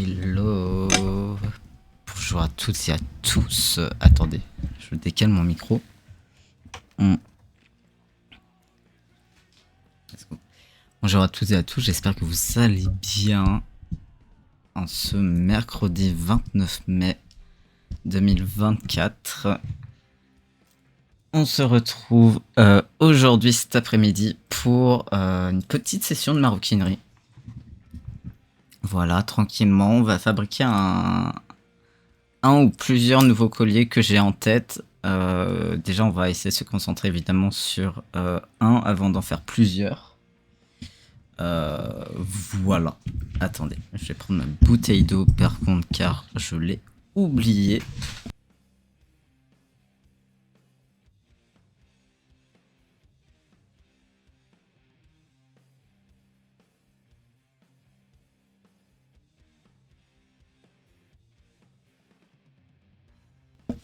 Hello. Bonjour à toutes et à tous. Attendez, je décale mon micro. Bonjour à toutes et à tous, j'espère que vous allez bien en ce mercredi 29 mai 2024. On se retrouve aujourd'hui, cet après-midi, pour une petite session de maroquinerie. Voilà, tranquillement, on va fabriquer un ou plusieurs nouveaux colliers que j'ai en tête. Déjà, on va essayer de se concentrer évidemment sur un avant d'en faire plusieurs. Voilà. Attendez, je vais prendre ma bouteille d'eau par contre car je l'ai oublié.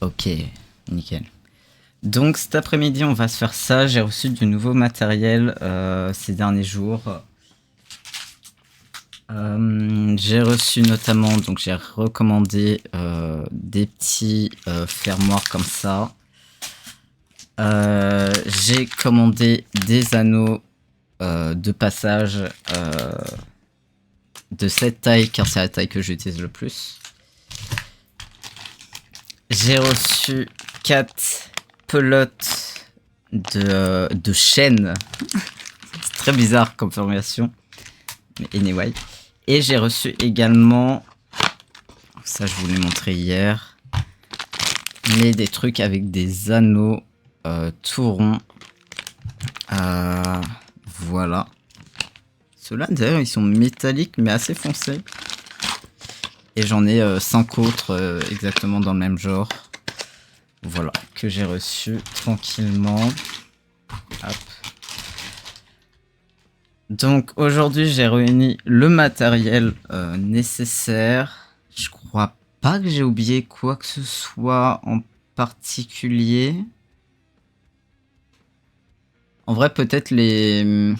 Ok, nickel. Donc cet après-midi, on va se faire ça. J'ai reçu du nouveau matériel ces derniers jours. J'ai reçu notamment, donc j'ai recommandé des petits fermoirs comme ça. J'ai commandé des anneaux de passage de cette taille car c'est la taille que j'utilise le plus. J'ai reçu 4 pelotes de chaîne. C'est très bizarre comme formulation. Mais anyway. Et j'ai reçu également, ça je vous l'ai montré hier, mais des trucs avec des anneaux tout ronds. Voilà. Ceux-là d'ailleurs ils sont métalliques mais assez foncés. Et j'en ai 5 autres exactement dans le même genre. Voilà, que j'ai reçu tranquillement. Hop. Donc aujourd'hui j'ai réuni le matériel nécessaire. Je crois pas que j'ai oublié quoi que ce soit en particulier. En vrai peut-être les...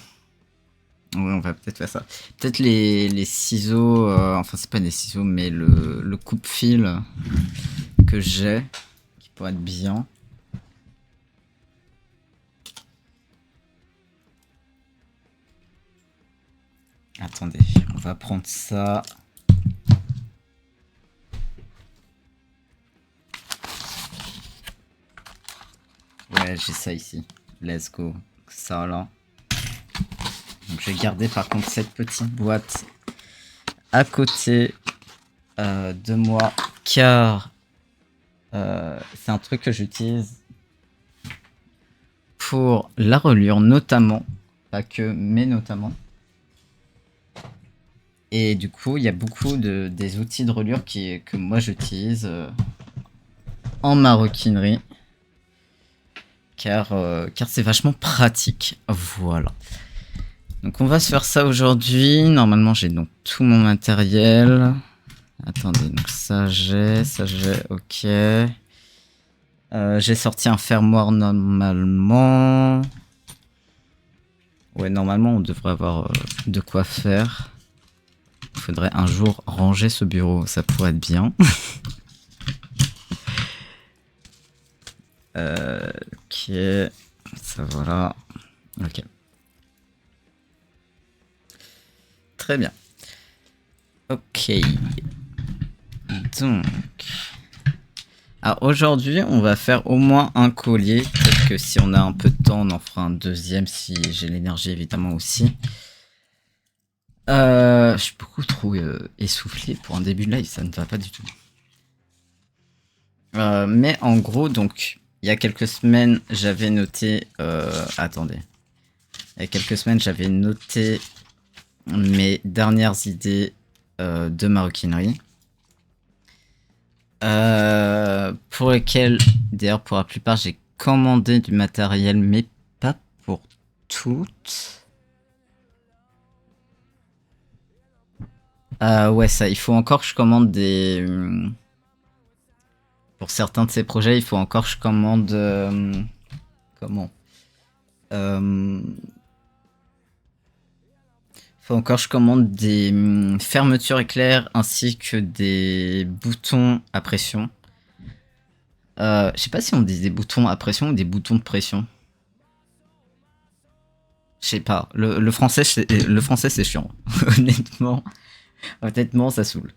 Ouais, on va peut-être faire ça. Peut-être les ciseaux, enfin c'est pas des ciseaux mais le coupe-fil que j'ai qui pourrait être bien. Attendez, on va prendre ça. Ouais, j'ai ça ici. Let's go. Ça là. Donc je vais garder par contre cette petite boîte à côté de moi car c'est un truc que j'utilise pour la reliure notamment. Pas que, mais notamment. Et du coup, il y a beaucoup des outils de reliure que moi j'utilise en maroquinerie. Car c'est vachement pratique. Voilà. Donc on va se faire ça aujourd'hui. Normalement j'ai donc tout mon matériel. Attendez, donc ça j'ai, ok. J'ai sorti un fermoir normalement. Ouais, normalement on devrait avoir de quoi faire. Il faudrait un jour ranger ce bureau, ça pourrait être bien. Ok, ça voilà. Ok. Très bien. Ok. Donc. Alors aujourd'hui, on va faire au moins un collier. Peut-être que si on a un peu de temps, on en fera un deuxième si j'ai l'énergie évidemment aussi. Je suis beaucoup trop essoufflé pour un début de live, ça ne va pas du tout. Mais en gros, donc, il y a quelques semaines, j'avais noté... attendez. Il y a quelques semaines, j'avais noté mes dernières idées de maroquinerie. Pour lesquelles, d'ailleurs, pour la plupart, j'ai commandé du matériel, mais pas pour toutes. Ouais, ça, il faut encore que je commande des... Pour certains de ces projets, il faut encore que je commande... Comment Faut encore que je commande des fermetures éclairs ainsi que des boutons à pression. Je sais pas si on dit des boutons à pression ou des boutons de pression. Je sais pas. Le français, c'est chiant. Honnêtement, ça saoule.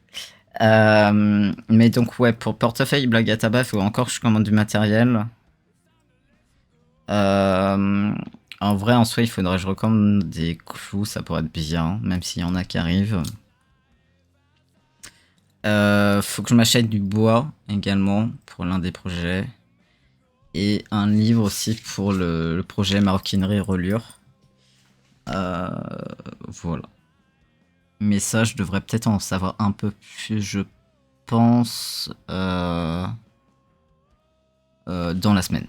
Mais donc, ouais, pour portefeuille blague à tabac, il faut encore que je commande du matériel. En vrai, en soi, il faudrait que je recommande des clous, ça pourrait être bien, même s'il y en a qui arrivent. Faut que je m'achète du bois également pour l'un des projets. Et un livre aussi pour le projet maroquinerie reliure. Voilà. Mais ça, je devrais peut-être en savoir un peu plus, je pense, dans la semaine.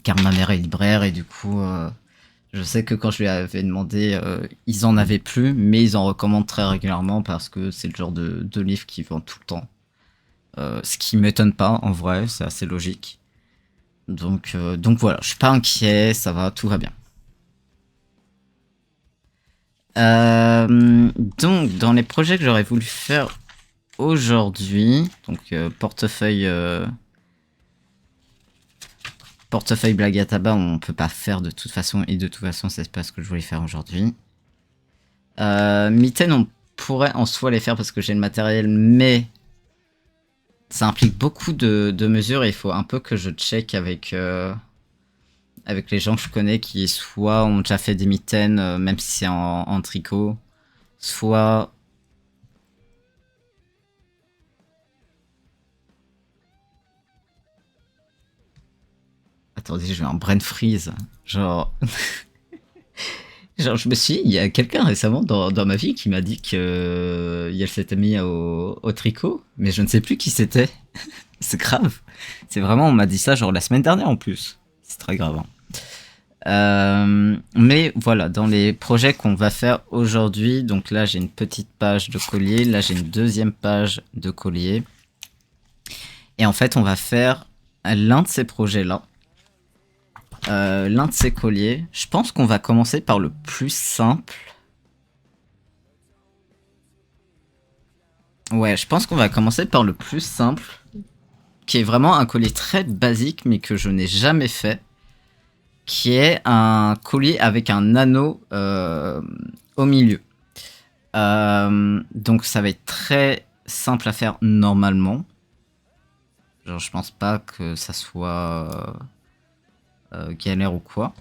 Car ma mère est libraire et du coup, je sais que quand je lui avais demandé, ils en avaient plus, mais ils en recommandent très régulièrement parce que c'est le genre de livre qui vend tout le temps. Ce qui m'étonne pas, en vrai, c'est assez logique. Donc voilà, je suis pas inquiet, ça va, tout va bien. Donc, dans les projets que j'aurais voulu faire aujourd'hui, donc portefeuille blague à tabac, on peut pas faire de toute façon, et de toute façon, c'est pas ce que je voulais faire aujourd'hui. Mitaines, on pourrait en soi les faire parce que j'ai le matériel, mais ça implique beaucoup de mesures et il faut un peu que je check avec les gens que je connais qui soit ont déjà fait des mitaines, même si c'est en tricot, soit... Attendez, j'ai eu un brain freeze. Genre... Genre, je me suis dit, il y a quelqu'un récemment dans ma vie qui m'a dit que elle s'était mis au tricot, mais je ne sais plus qui c'était. C'est grave. C'est vraiment, on m'a dit ça genre la semaine dernière en plus. C'est très grave. Hein. Mais voilà, dans les projets qu'on va faire aujourd'hui, donc là j'ai une petite page de collier, là j'ai une deuxième page de collier. Et en fait, on va faire l'un de ces projets-là. L'un de ces colliers. Je pense qu'on va commencer par le plus simple. Ouais, je pense qu'on va commencer par le plus simple. Qui est vraiment un collier très basique, mais que je n'ai jamais fait. Qui est un collier avec un anneau au milieu. Donc ça va être très simple à faire normalement. Genre, je pense pas que ça soit galère ou quoi.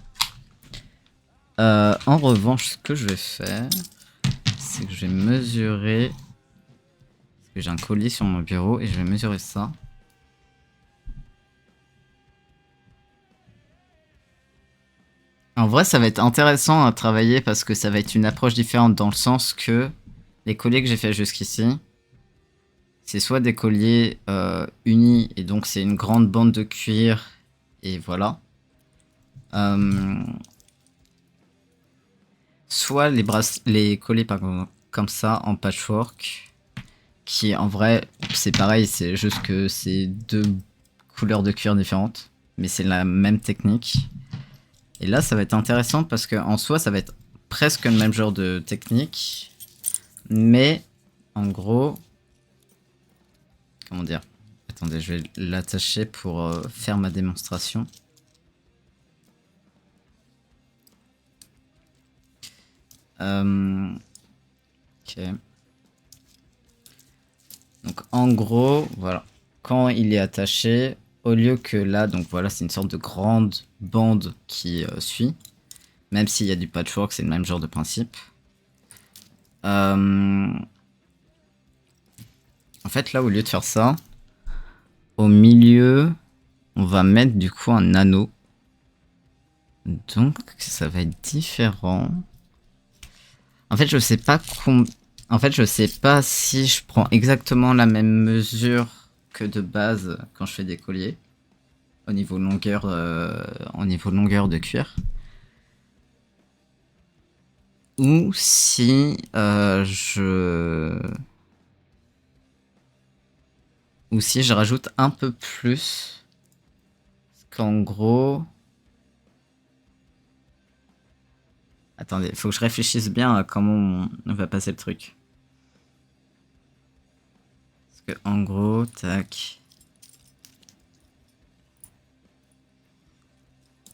En revanche, ce que je vais faire, c'est que je vais mesurer. Parce que j'ai un collier sur mon bureau et je vais mesurer ça. En vrai, ça va être intéressant à travailler parce que ça va être une approche différente dans le sens que les colliers que j'ai fait jusqu'ici, c'est soit des colliers unis et donc c'est une grande bande de cuir et voilà. Soit les colliers comme ça en patchwork, qui en vrai c'est pareil, c'est juste que c'est deux couleurs de cuir différentes, mais c'est la même technique. Et là ça va être intéressant parce que en soi ça va être presque le même genre de technique, mais en gros, comment dire? Attendez, je vais l'attacher pour faire ma démonstration. Ok. Donc en gros, voilà. Quand il est attaché, au lieu que là, donc voilà, c'est une sorte de grande bande qui suit. Même s'il y a du patchwork, c'est le même genre de principe. En fait, là, au lieu de faire ça, au milieu, on va mettre du coup un anneau. Donc, ça va être différent. En fait, je sais pas En fait, je sais pas si je prends exactement la même mesure que de base quand je fais des colliers. Au niveau longueur de cuir. Ou si Ou si je rajoute un peu plus. Parce qu'en gros... Attendez, faut que je réfléchisse bien à comment on va passer le truc. Parce que en gros, tac.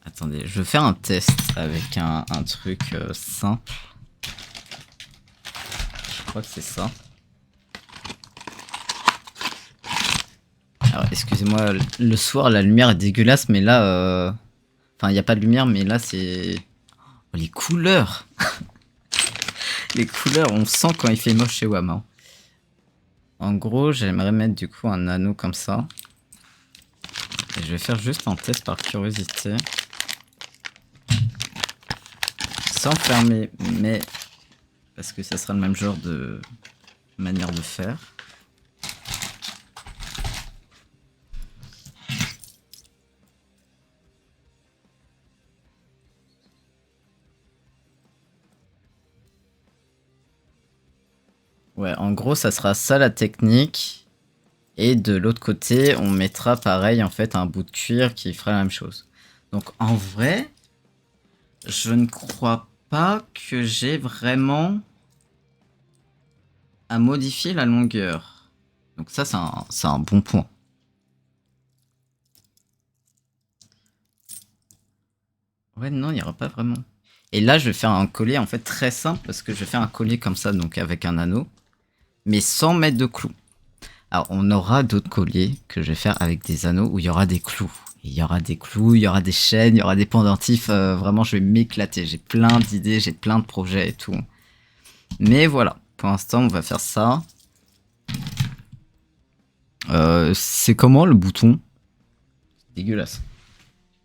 Attendez, je vais faire un test avec un truc simple. Je crois que c'est ça. Alors, excusez-moi, le soir, la lumière est dégueulasse, mais là... Enfin, il n'y a pas de lumière, mais là, c'est... Oh, les couleurs. Les couleurs, on sent quand il fait moche chez WAM. Hein. En gros, j'aimerais mettre du coup un anneau comme ça. Et je vais faire juste un test par curiosité. Sans fermer, mais... Parce que ça sera le même genre de manière de faire. Ouais, en gros, ça sera ça la technique. Et de l'autre côté, on mettra pareil, en fait, un bout de cuir qui fera la même chose. Donc, en vrai, je ne crois pas que j'ai vraiment à modifier la longueur. Donc ça, c'est un bon point. Ouais, non, il n'y aura pas vraiment. Et là, je vais faire un collier, en fait, très simple, parce que je vais faire un collier comme ça, donc avec un anneau, mais sans mettre de clous. Alors, on aura d'autres colliers que je vais faire avec des anneaux où il y aura des clous. Il y aura des clous, il y aura des chaînes, il y aura des pendentifs. Vraiment, je vais m'éclater. J'ai plein d'idées, j'ai plein de projets et tout. Mais voilà, pour l'instant, on va faire ça. C'est comment le bouton? Dégueulasse.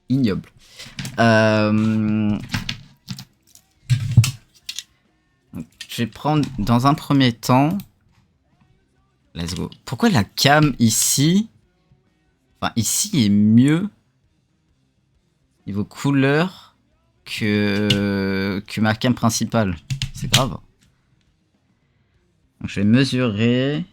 Ignoble. Je vais prendre dans un premier temps... Let's go. Pourquoi la cam ici... Enfin, ici est mieux niveau couleur que ma cam principale. C'est grave. Donc, je vais mesurer.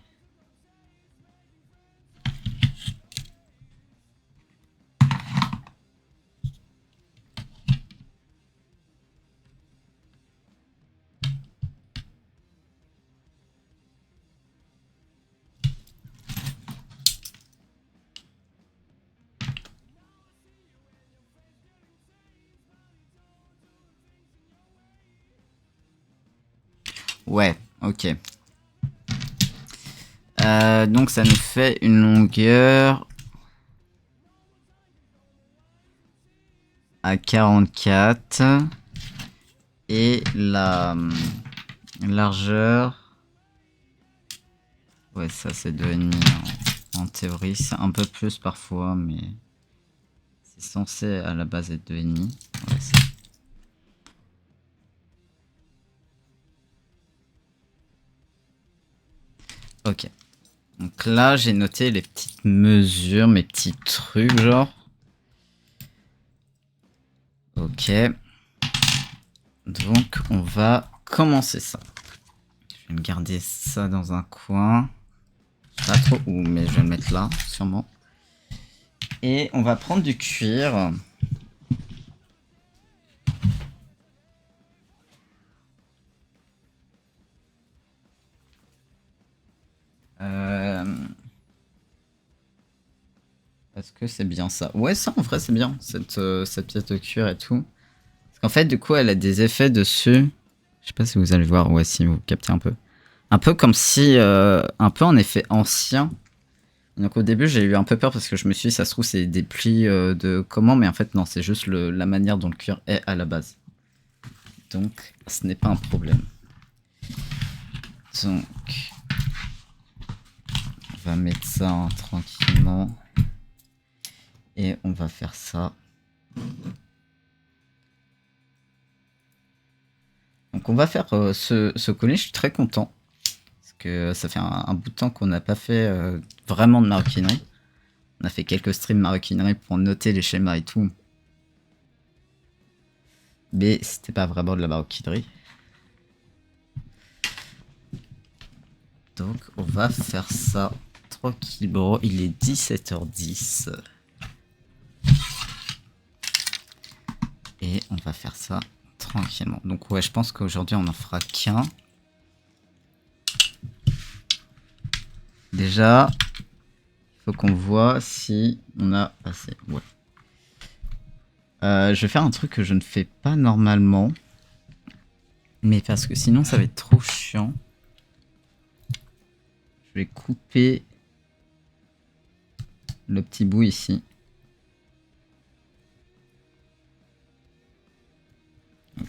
Ouais, ok. Donc ça nous fait une longueur à 44 et la largeur, ouais, ça c'est 2,5 en théorie, c'est un peu plus parfois, mais c'est censé à la base être 2,5. Ouais, ok. Donc là, j'ai noté les petites mesures, mes petits trucs, genre. Ok. Donc, on va commencer ça. Je vais me garder ça dans un coin. Pas trop où, mais je vais le mettre là, sûrement. Et on va prendre du cuir. Est-ce que c'est bien ça? Ouais, ça en vrai c'est bien, cette pièce de cuir et tout. Parce qu'en fait, du coup, elle a des effets dessus. Je sais pas si vous allez voir, ouais, si vous captez un peu. Un peu comme si, un peu en effet ancien. Donc au début, j'ai eu un peu peur parce que je me suis dit, ça se trouve, c'est des plis de comment, mais en fait, non, c'est juste la manière dont le cuir est à la base. Donc, ce n'est pas un problème. Donc, on va mettre ça hein, tranquillement. Et on va faire ça. Donc on va faire ce collier, je suis très content. Parce que ça fait un bout de temps qu'on n'a pas fait vraiment de maroquinerie. On a fait quelques streams maroquinerie pour noter les schémas et tout. Mais c'était pas vraiment de la maroquinerie. Donc on va faire ça tranquillement. Il est 17h10. Et on va faire ça tranquillement. Donc ouais, je pense qu'aujourd'hui on en fera qu'un. Déjà, il faut qu'on voit si on a assez. Ouais. Je vais faire un truc que je ne fais pas normalement. Mais parce que sinon ça va être trop chiant. Je vais couper le petit bout ici.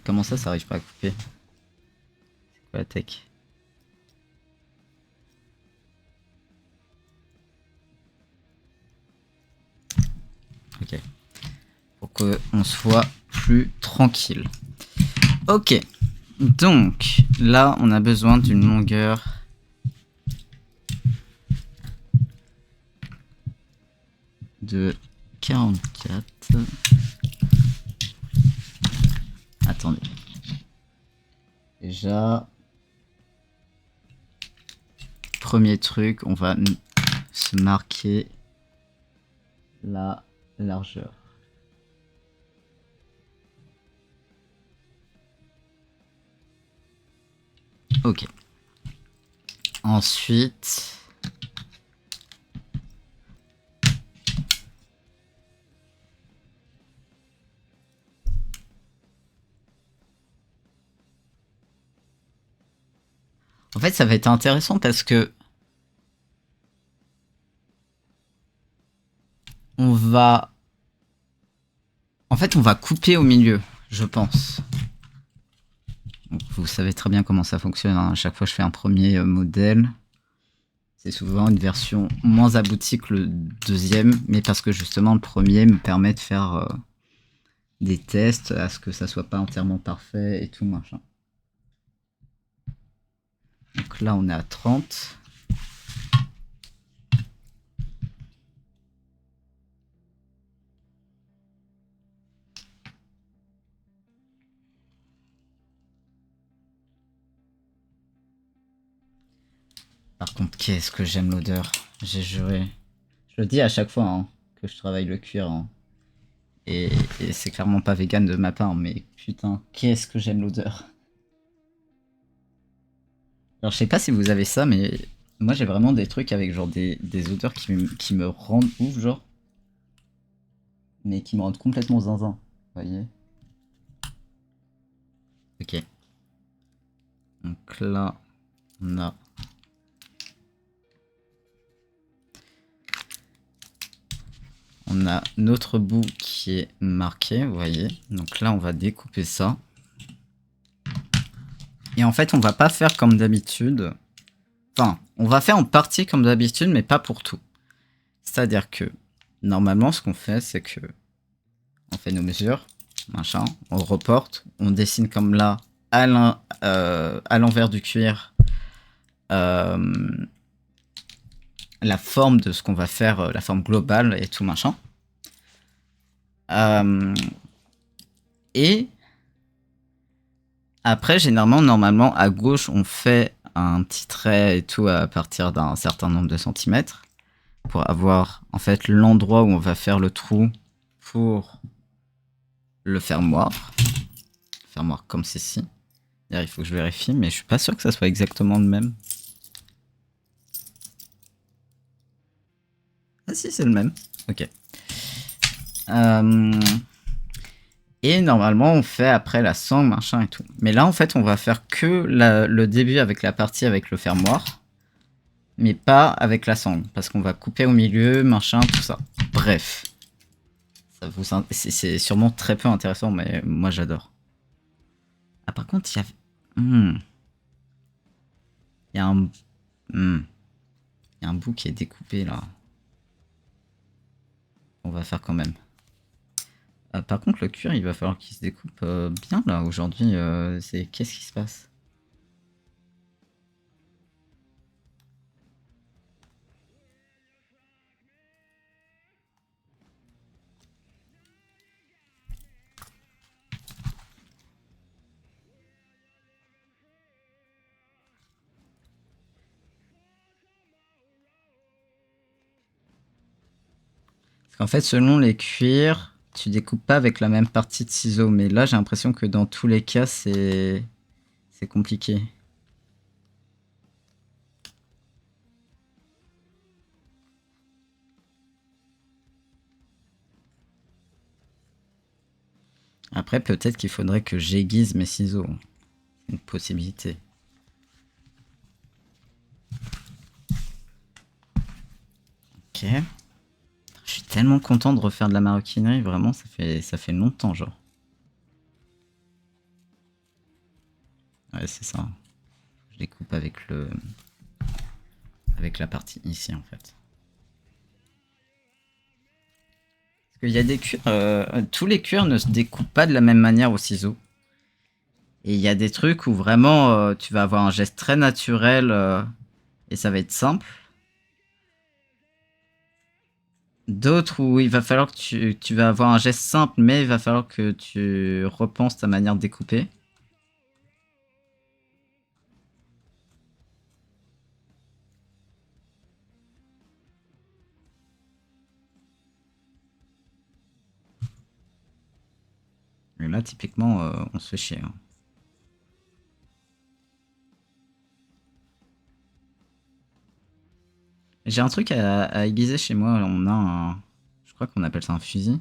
Comment ça arrive pas à couper? C'est quoi la tech? Ok. Pour qu'on soit plus tranquille. Ok. Donc, là, on a besoin d'une longueur de 44. Attendez. Déjà, premier truc, on va se marquer la largeur. Ok. Ensuite, en fait, ça va être intéressant parce que on va, en fait, on va couper au milieu, je pense. Donc, vous savez très bien comment ça fonctionne. Hein. À chaque fois, je fais un premier modèle. C'est souvent une version moins aboutie que le deuxième, mais parce que justement le premier me permet de faire des tests à ce que ça soit pas entièrement parfait et tout machin. Donc là on est à 30. Par contre, qu'est-ce que j'aime l'odeur. J'ai juré. Je le dis à chaque fois hein, que je travaille le cuir. Hein. Et c'est clairement pas vegan de ma part, mais putain, qu'est-ce que j'aime l'odeur. Alors je sais pas si vous avez ça, mais moi j'ai vraiment des trucs avec genre des odeurs qui me rendent ouf, genre. Mais qui me rendent complètement zinzin. Vous voyez? Ok. Donc là, on a... On a notre bout qui est marqué, vous voyez. Donc là, on va découper ça. Et en fait, on va pas faire comme d'habitude. Enfin, on va faire en partie comme d'habitude, mais pas pour tout. C'est-à-dire que, normalement, ce qu'on fait, c'est que... On fait nos mesures, machin, on reporte, on dessine comme là, à l'envers du cuir, la forme de ce qu'on va faire, la forme globale et tout machin. Et après, généralement, normalement, à gauche, on fait un petit trait et tout à partir d'un certain nombre de centimètres pour avoir en fait l'endroit où on va faire le trou pour le fermoir. Fermoir comme ceci. D'ailleurs, il faut que je vérifie, mais je suis pas sûr que ça soit exactement le même. Ah si, c'est le même. Ok. Et normalement, on fait après la sangle, machin et tout. Mais là, en fait, on va faire que le début avec la partie avec le fermoir. Mais pas avec la sangle. Parce qu'on va couper au milieu, machin, tout ça. Bref. C'est sûrement très peu intéressant, mais moi, j'adore. Ah, par contre, il y a... Il y a un... Il y a un bout qui est découpé, là. On va faire quand même. Par contre, le cuir, il va falloir qu'il se découpe bien, là, aujourd'hui. Qu'est-ce qui se passe? Parce qu'en fait, selon les cuirs, tu découpes pas avec la même partie de ciseaux. Mais là, j'ai l'impression que dans tous les cas, c'est compliqué. Après, peut-être qu'il faudrait que j'aiguise mes ciseaux. C'est une possibilité. Ok. Je suis tellement content de refaire de la maroquinerie, vraiment, ça fait longtemps, genre. Ouais, c'est ça. Je découpe avec la partie ici, en fait. Parce qu'il y a des cuirs, tous les cuirs ne se découpent pas de la même manière au ciseau. Et il y a des trucs où vraiment, tu vas avoir un geste très naturel et ça va être simple. D'autres où il va falloir que tu vas avoir un geste simple, mais il va falloir que tu repenses ta manière de découper. Et là, typiquement, on se fait chier. Hein. J'ai un truc à aiguiser chez moi. On a un... Je crois qu'on appelle ça un fusil.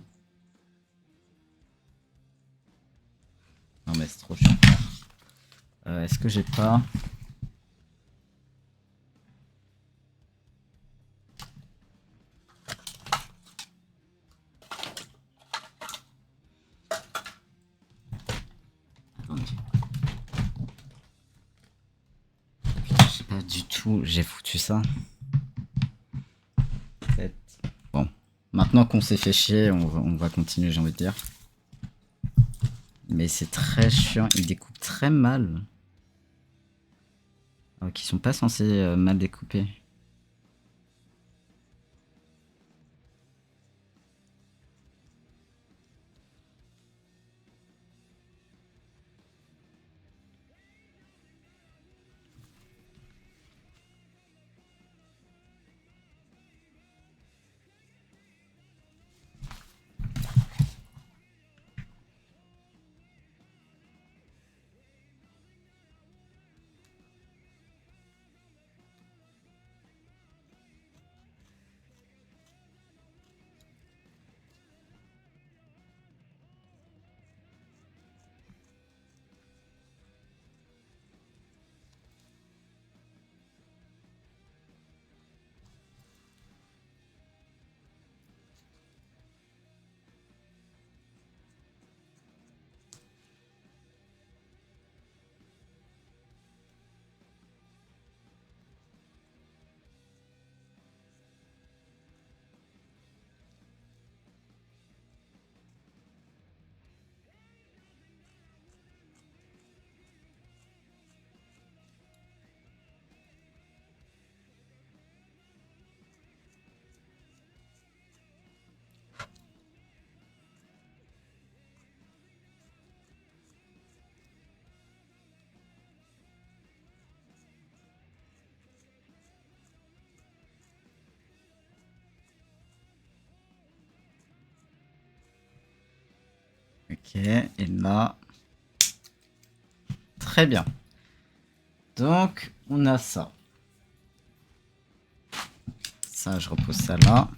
Non mais c'est trop chiant. Est-ce que j'ai pas... Attendez. Putain, je sais pas du tout. J'ai foutu ça. Bon. Maintenant qu'on s'est fait chier, on va continuer, j'ai envie de dire. Mais c'est très chiant. Ils découpent très mal. Alors qu'ils sont pas censés mal découper. Ok, et là... Très bien. Donc, on a ça. Ça, je repose ça là.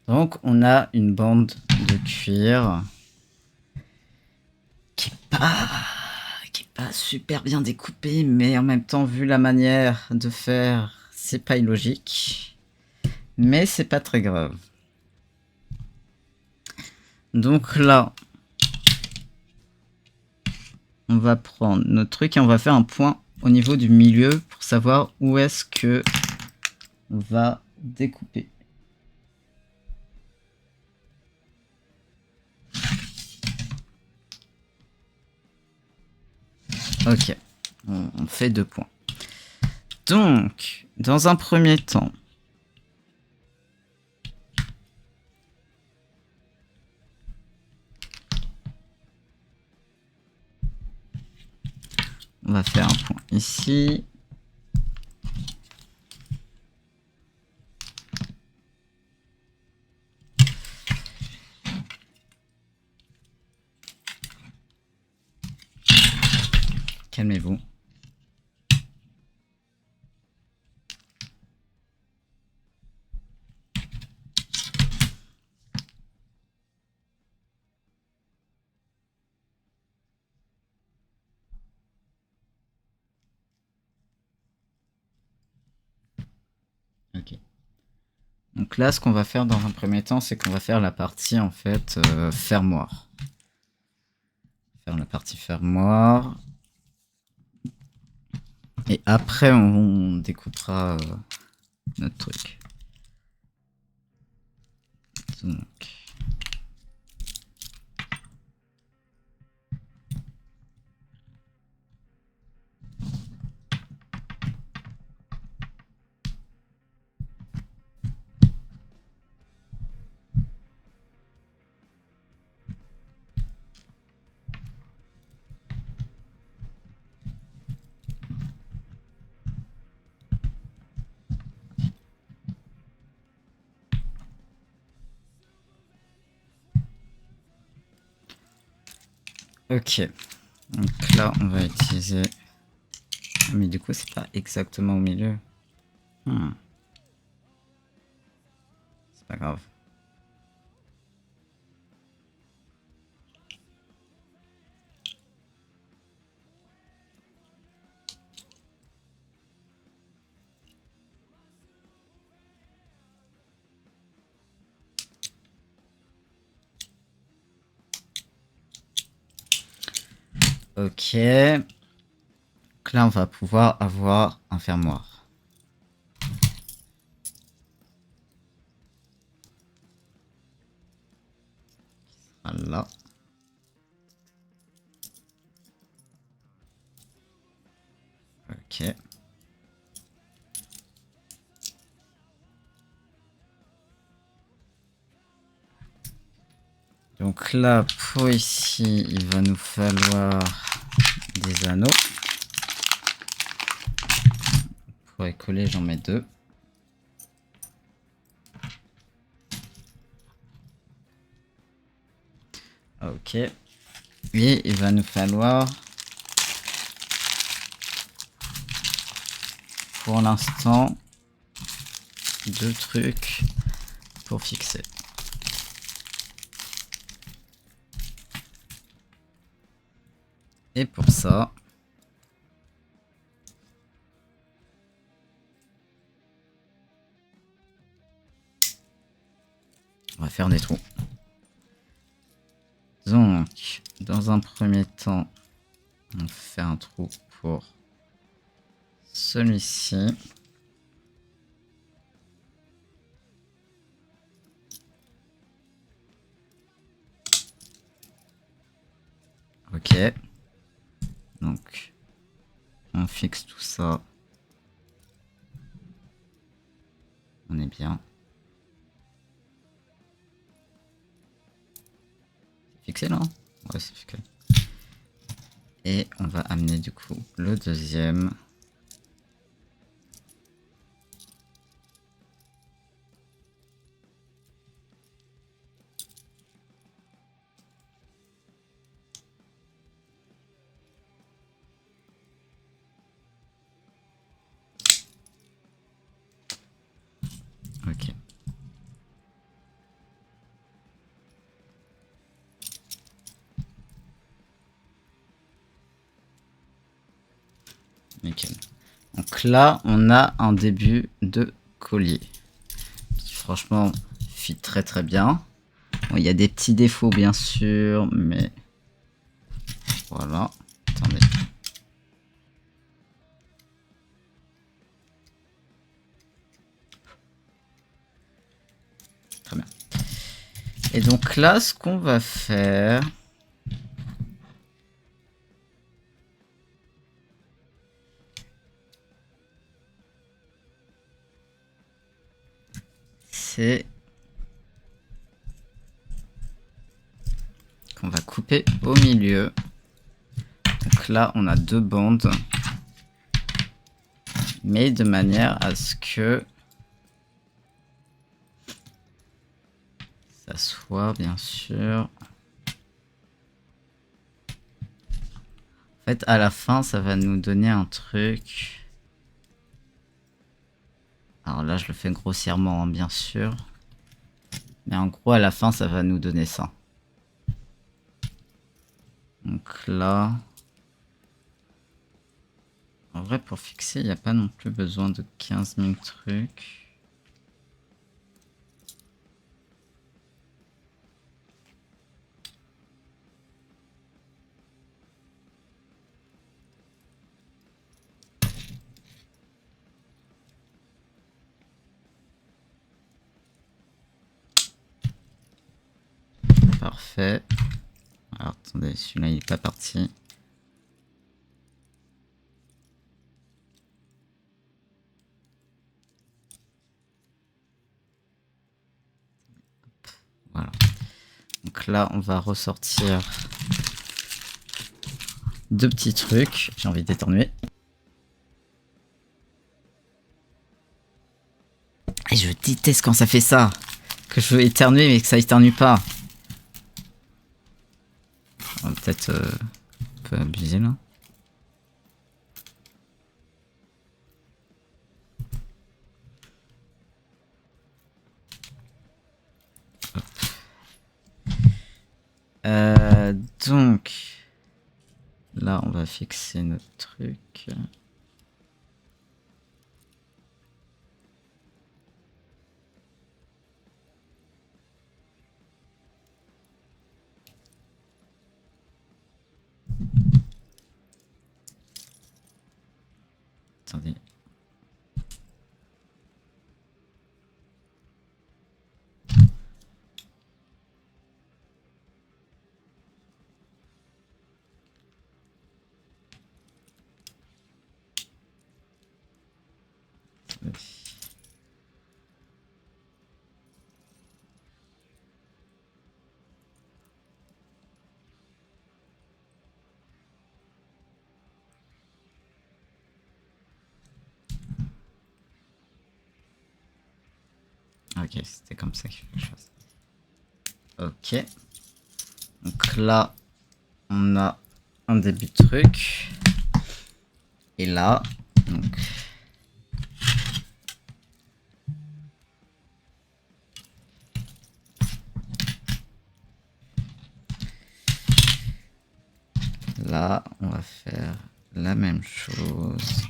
Donc, on a une bande de cuir qui est pas super bien découpée, mais en même temps, vu la manière de faire, c'est pas illogique. Mais c'est pas très grave. Donc là, on va prendre notre truc et on va faire un point au niveau du milieu pour savoir où est-ce que on va découper. Ok, on fait 2 points. Donc, dans un premier temps, on va faire un point ici. calmez-vous. Ok. Donc là, ce qu'on va faire dans un premier temps, c'est qu'on va faire la partie en fait fermoir. Faire la partie fermoir. Et après, on découpera notre truc. Donc. Ok. Donc là, on va utiliser... Mais du coup, c'est pas exactement au milieu. C'est pas grave. Ok. Donc là, on va pouvoir avoir un fermoir. Voilà. Ok. Donc là, pour ici, il va nous falloir des anneaux. Pour les coller, j'en mets 2. Ok. Et il va nous falloir, pour l'instant, 2 trucs pour fixer. Et pour ça, on va faire des trous. Donc, dans un premier temps, on fait un trou pour celui-ci. Ok. Donc, on fixe tout ça. On est bien. C'est fixé là? Ouais, c'est fixé. Et on va amener du coup le deuxième. Ok. Nickel. Donc là, on a un début de collier. Qui franchement fit très très bien. Bon, il y a des petits défauts bien sûr, mais voilà. Attendez. Très bien. Et donc là, ce qu'on va faire... c'est qu'on va couper au milieu. Donc là, on a 2 bandes. Mais de manière à ce que ça soit bien sûr... En fait, à la fin, ça va nous donner un truc. Alors là, je le fais grossièrement, hein, bien sûr. Mais en gros, à la fin, ça va nous donner ça. Donc là... En vrai, pour fixer, il n'y a pas non plus besoin de 15 000 trucs. Parfait. Alors, attendez, celui-là, il n'est pas parti. Voilà. Donc là, on va ressortir 2 petits trucs. J'ai envie d'éternuer. Et je déteste quand ça fait ça. Que je veux éternuer, mais que ça éternue pas. On va peut-être un peu abuser là. Donc là on va fixer notre truc. Attendez. Ok, c'était comme ça qu'il faut que je fasse. Ok. Donc là, on a un début de truc. Et là, donc... Là, on va faire la même chose.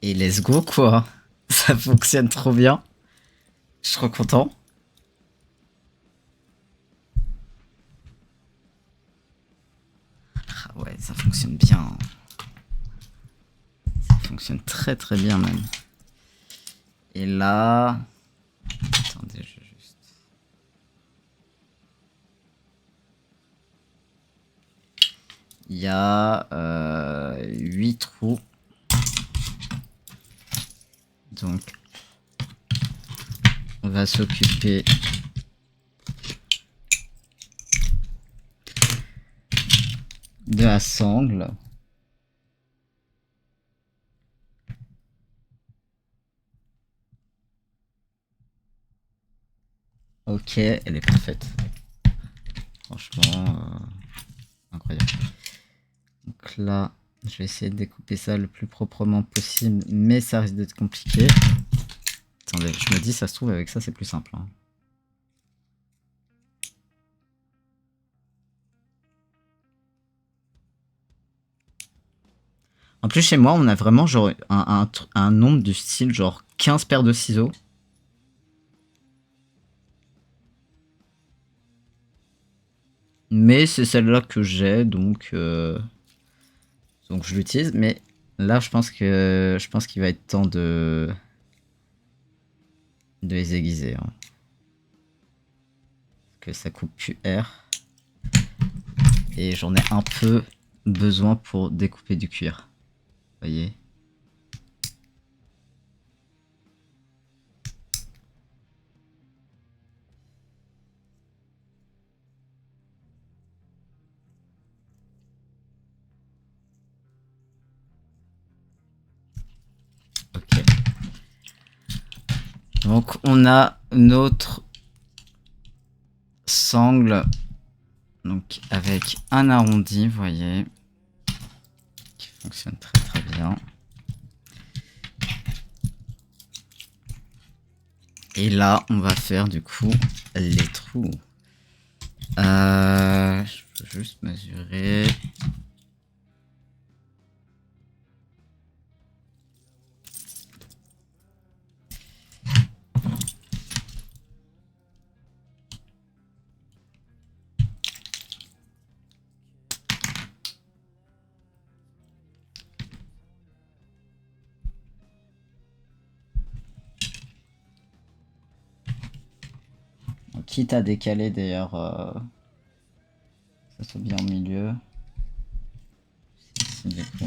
Et let's go quoi. Ça fonctionne trop bien. Je suis trop content. Ah ouais, ça fonctionne bien. Ça fonctionne très très bien même. Et là... Attendez, je vais juste... Il y a 8 trous. Donc, on va s'occuper de la sangle. Ok, elle est parfaite. Franchement, incroyable. Donc là, je vais essayer de découper ça le plus proprement possible, mais ça risque d'être compliqué. Attendez, je me dis, ça se trouve, avec ça, c'est plus simple. Hein. En plus, chez moi, on a vraiment genre un nombre du style genre 15 paires de ciseaux. Mais c'est celle-là que j'ai, donc je l'utilise. Mais là, je pense qu'il va être temps de de les aiguiser. Hein. Parce que ça coupe QR. Et j'en ai un peu besoin pour découper du cuir. Vous voyez? Ok. Donc on a notre sangle. Donc avec un arrondi, vous voyez. Qui fonctionne très très bien. Et là, on va faire du coup les trous. Je peux juste mesurer. Quitte à décaler d'ailleurs, que ça soit bien au milieu. Ici, du coup.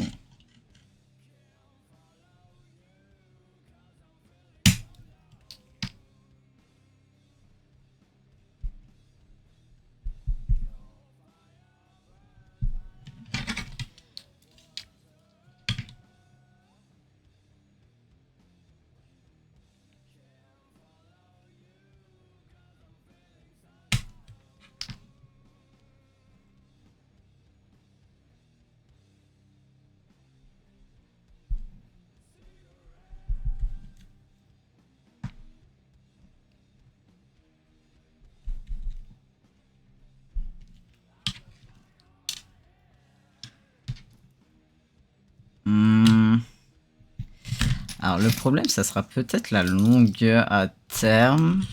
Alors le problème, ça sera peut-être la longueur à terme.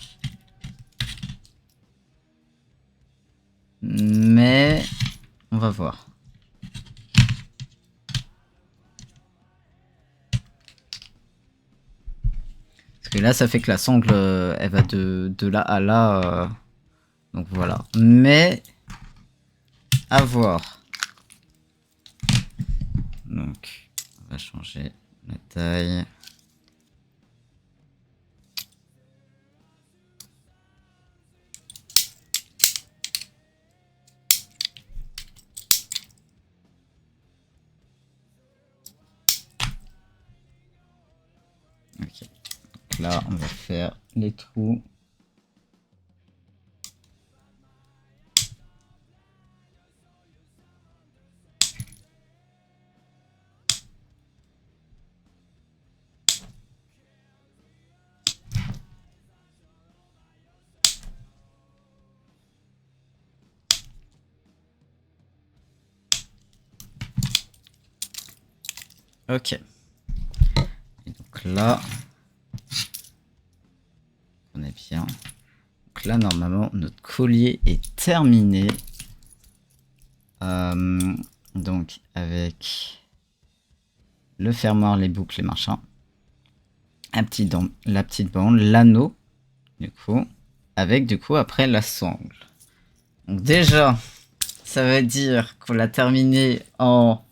Mais on va voir. Parce que là, ça fait que la sangle, elle va de là à là. Donc voilà. Mais à voir. Donc, on va changer la taille. Ok. Donc là, on va faire les trous. Ok. Et donc là, on est bien. Donc là, normalement, notre collier est terminé. Donc avec le fermoir, les boucles, les machins. La petite bande, l'anneau, du coup, avec du coup après la sangle. Donc déjà, ça veut dire qu'on l'a terminé en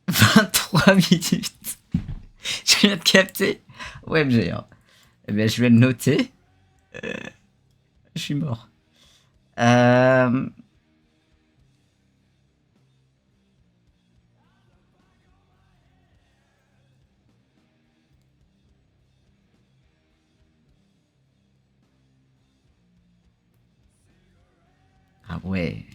23 minutes. Je viens de capter. WebG. Hein. Eh bien, je vais le noter. Je suis mort. Ah ouais.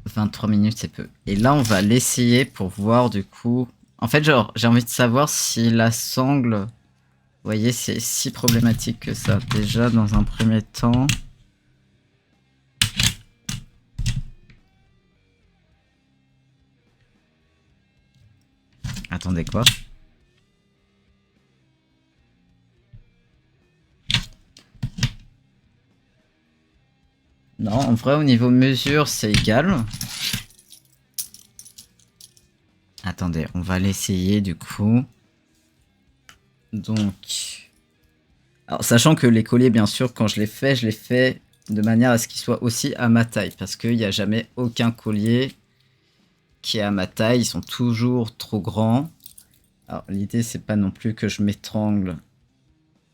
23 minutes, c'est peu. Et là, on va l'essayer pour voir du coup. En fait, genre, j'ai envie de savoir si la sangle, vous voyez, c'est si problématique que ça. Déjà, dans un premier temps. Attendez, quoi? Non, en vrai, au niveau mesure, c'est égal. Attendez, on va l'essayer du coup. Donc, alors sachant que les colliers, bien sûr, quand je les fais de manière à ce qu'ils soient aussi à ma taille, parce qu'il n'y a jamais aucun collier qui est à ma taille, ils sont toujours trop grands. Alors l'idée c'est pas non plus que je m'étrangle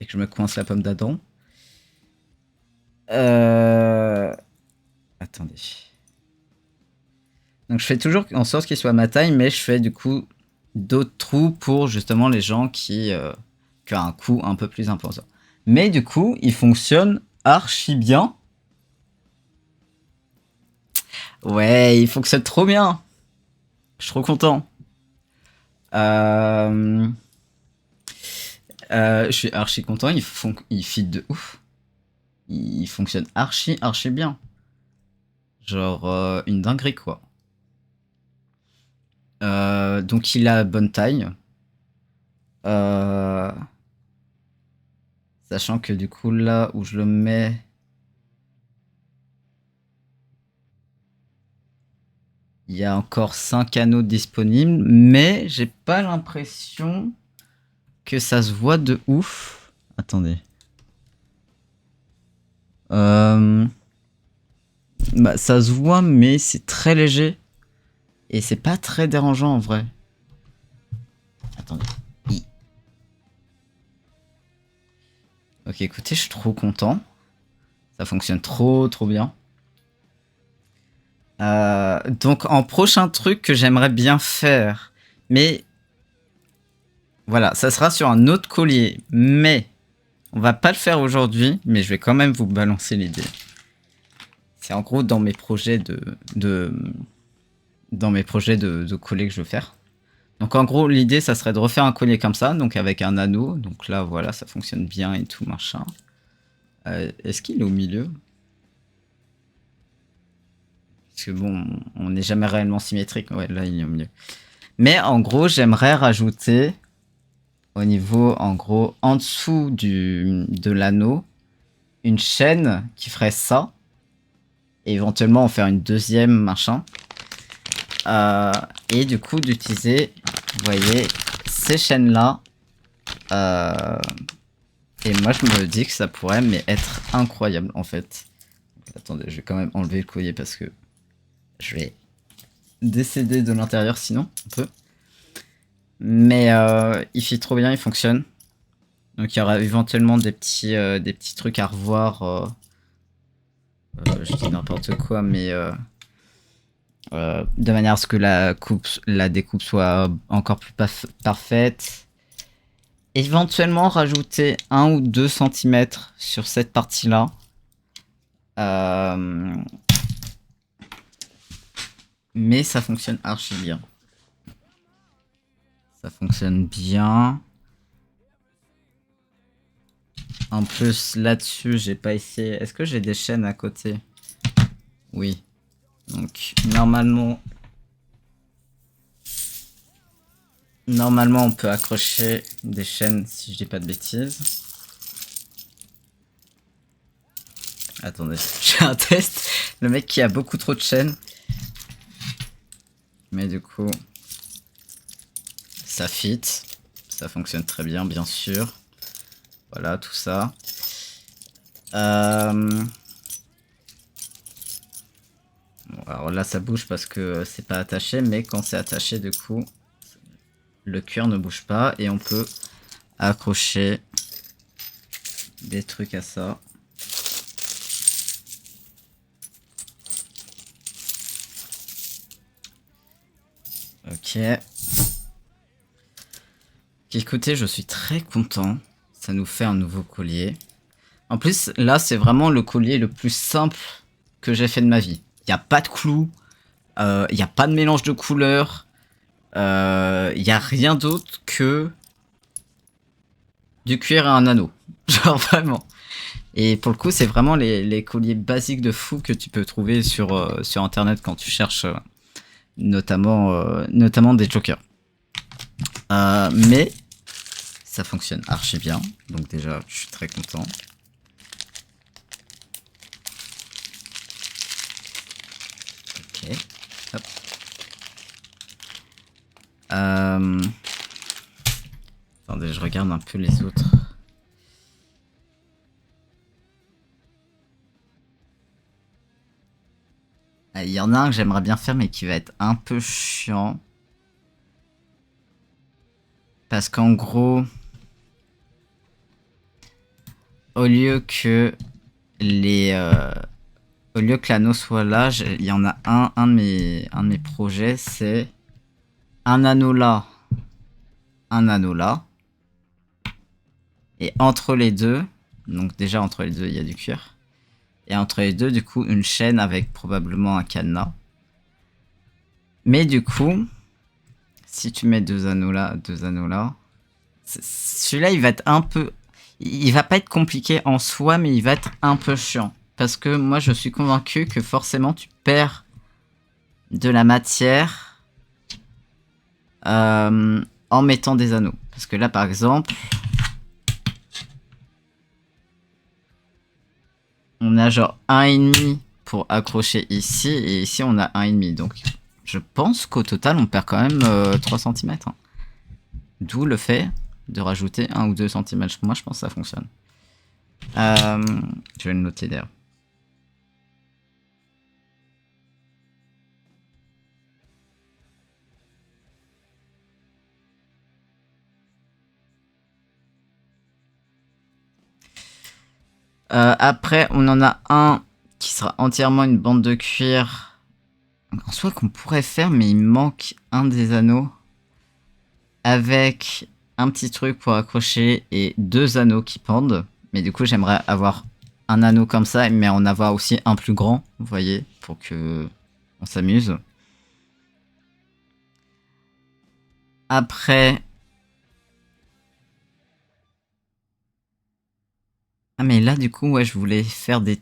et que je me coince la pomme d'Adam. Attendez. Donc je fais toujours en sorte qu'ils soient à ma taille, mais je fais du coup d'autres trous pour justement les gens qui ont un coût un peu plus imposant. Mais du coup, ils fonctionnent archi bien. Ouais, ils fonctionnent trop bien. Je suis trop content. Je suis archi content, ils fit de ouf. Ils fonctionnent archi bien. Genre une dinguerie quoi. Donc il a bonne taille. Sachant que du coup là où je le mets... Il y a encore 5 anneaux disponibles, mais j'ai pas l'impression que ça se voit de ouf. Attendez. Bah, ça se voit, mais c'est très léger. Et c'est pas très dérangeant en vrai. Attendez. Ok, écoutez, je suis trop content. Ça fonctionne trop bien. Donc en prochain truc que j'aimerais bien faire, mais voilà, ça sera sur un autre collier, mais on va pas le faire aujourd'hui, mais je vais quand même vous balancer l'idée. C'est en gros dans mes projets de collier que je veux faire. Donc en gros l'idée ça serait de refaire un collier comme ça, donc avec un anneau. Donc là voilà, ça fonctionne bien et tout machin. Est-ce qu'il est au milieu? Parce que bon, on n'est jamais réellement symétrique. Ouais, là il est au milieu. Mais en gros, j'aimerais rajouter au niveau, en gros, en dessous de l'anneau, une chaîne qui ferait ça. Et éventuellement en faire une deuxième machin. Et du coup, d'utiliser, vous voyez, ces chaînes-là. Et moi, je me dis que ça pourrait mais être incroyable en fait. Attendez, je vais quand même enlever le collier parce que je vais décéder de l'intérieur sinon, un peu. Mais il fit trop bien, il fonctionne. Donc il y aura éventuellement des petits trucs à revoir. Je dis n'importe quoi, mais de manière à ce que la découpe soit encore plus parfaite. Éventuellement rajouter 1 ou 2 cm sur cette partie-là. Mais ça fonctionne archi bien. Ça fonctionne bien. En plus, là-dessus, j'ai pas essayé. Est-ce que j'ai des chaînes à côté? Oui. Donc, normalement, on peut accrocher des chaînes si je dis pas de bêtises. Attendez, j'ai un test. Le mec qui a beaucoup trop de chaînes. Mais du coup, ça fit. Ça fonctionne très bien, bien sûr. Voilà, tout ça. Bon, alors là, ça bouge parce que c'est pas attaché, mais quand c'est attaché, du coup, le cuir ne bouge pas et on peut accrocher des trucs à ça. Ok. Écoutez, je suis très content. Ça nous fait un nouveau collier. En plus, là, c'est vraiment le collier le plus simple que j'ai fait de ma vie. Il n'y a pas de clous. Il n'y a pas de mélange de couleurs. Il n'y a rien d'autre que du cuir et un anneau. Genre vraiment. Et pour le coup, c'est vraiment les colliers basiques de fou que tu peux trouver sur internet quand tu cherches notamment des jokers. Mais ça fonctionne archi bien. Donc déjà, je suis très content. Ok. Hop. Attendez, je regarde un peu les autres. Il y en a un que j'aimerais bien faire, mais qui va être un peu chiant. Parce qu'en gros, au lieu que au lieu que l'anneau soit là, il y en a un de mes projets, c'est un anneau là, un anneau là. Et entre les deux, donc déjà entre les deux, il y a du cuir. Et entre les deux, du coup, une chaîne avec probablement un cadenas. Mais du coup, si tu mets deux anneaux là, celui-là, il va être un peu... Il va pas être compliqué en soi, mais il va être un peu chiant. Parce que moi, je suis convaincu que forcément, tu perds de la matière en mettant des anneaux. Parce que là, par exemple, on a genre 1,5 pour accrocher ici, et ici, on a 1,5. Donc, je pense qu'au total, on perd quand même 3 cm. Hein. D'où le fait de rajouter 1 ou 2 cm. Moi, je pense que ça fonctionne. Je vais le noter d'ailleurs. Après, on en a un qui sera entièrement une bande de cuir. En soi, qu'on pourrait faire, mais il manque un des anneaux. Avec un petit truc pour accrocher et 2 anneaux qui pendent. Mais du coup, j'aimerais avoir un anneau comme ça, mais en avoir aussi un plus grand, vous voyez, pour que on s'amuse. Après... Ah mais là, du coup, ouais, je voulais faire des...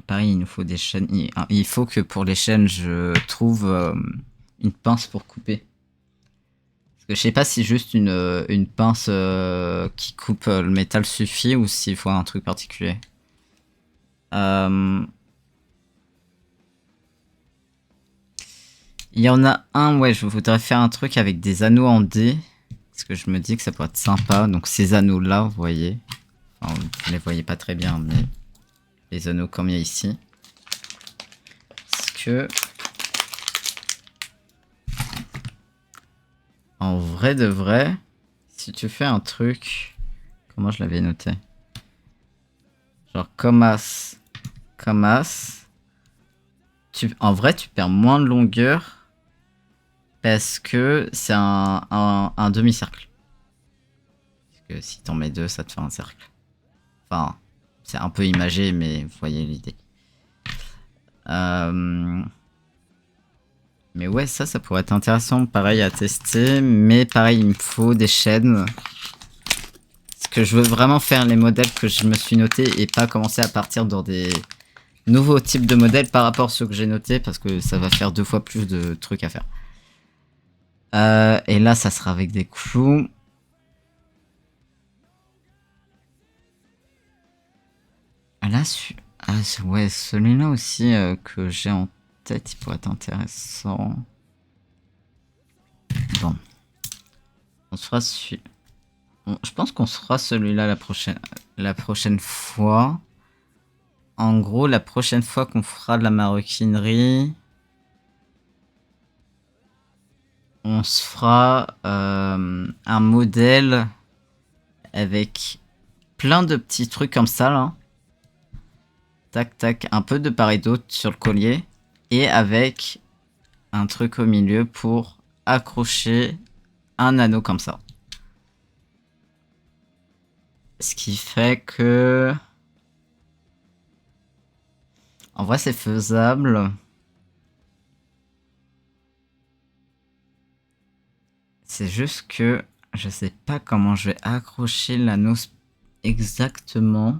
Pareil, il nous faut des chaînes. Il faut que pour les chaînes, je trouve une pince pour couper. Parce que je sais pas si juste une pince qui coupe le métal suffit ou s'il faut un truc particulier. Il y en a un, ouais, je voudrais faire un truc avec des anneaux en D. Parce que je me dis que ça pourrait être sympa. Donc ces anneaux-là, vous voyez. Enfin, vous les voyez pas très bien, mais les anneaux comme il y a ici. Parce que... En vrai de vrai, si tu fais un truc... Comment je l'avais noté? Genre comme as. En vrai, tu perds moins de longueur. Parce que c'est un demi-cercle. Parce que si t'en mets deux, ça te fait un cercle. Enfin, c'est un peu imagé, mais vous voyez l'idée. Mais ouais, ça pourrait être intéressant, pareil, à tester. Mais pareil, il me faut des chaînes. Parce que je veux vraiment faire les modèles que je me suis notés et pas commencer à partir dans des nouveaux types de modèles par rapport à ceux que j'ai notés. Parce que ça va faire 2 fois plus de trucs à faire. Et là, ça sera avec des clous. Là, ouais, celui-là aussi que j'ai en tête, il pourrait être intéressant. Bon. On se fera je pense qu'on se fera celui-là la prochaine fois. En gros, la prochaine fois qu'on fera de la maroquinerie, on se fera un modèle avec plein de petits trucs comme ça, là. Tac, tac, un peu de part et d'autre sur le collier. Et avec un truc au milieu pour accrocher un anneau comme ça. Ce qui fait que... En vrai, c'est faisable. C'est juste que je sais pas comment je vais accrocher l'anneau exactement.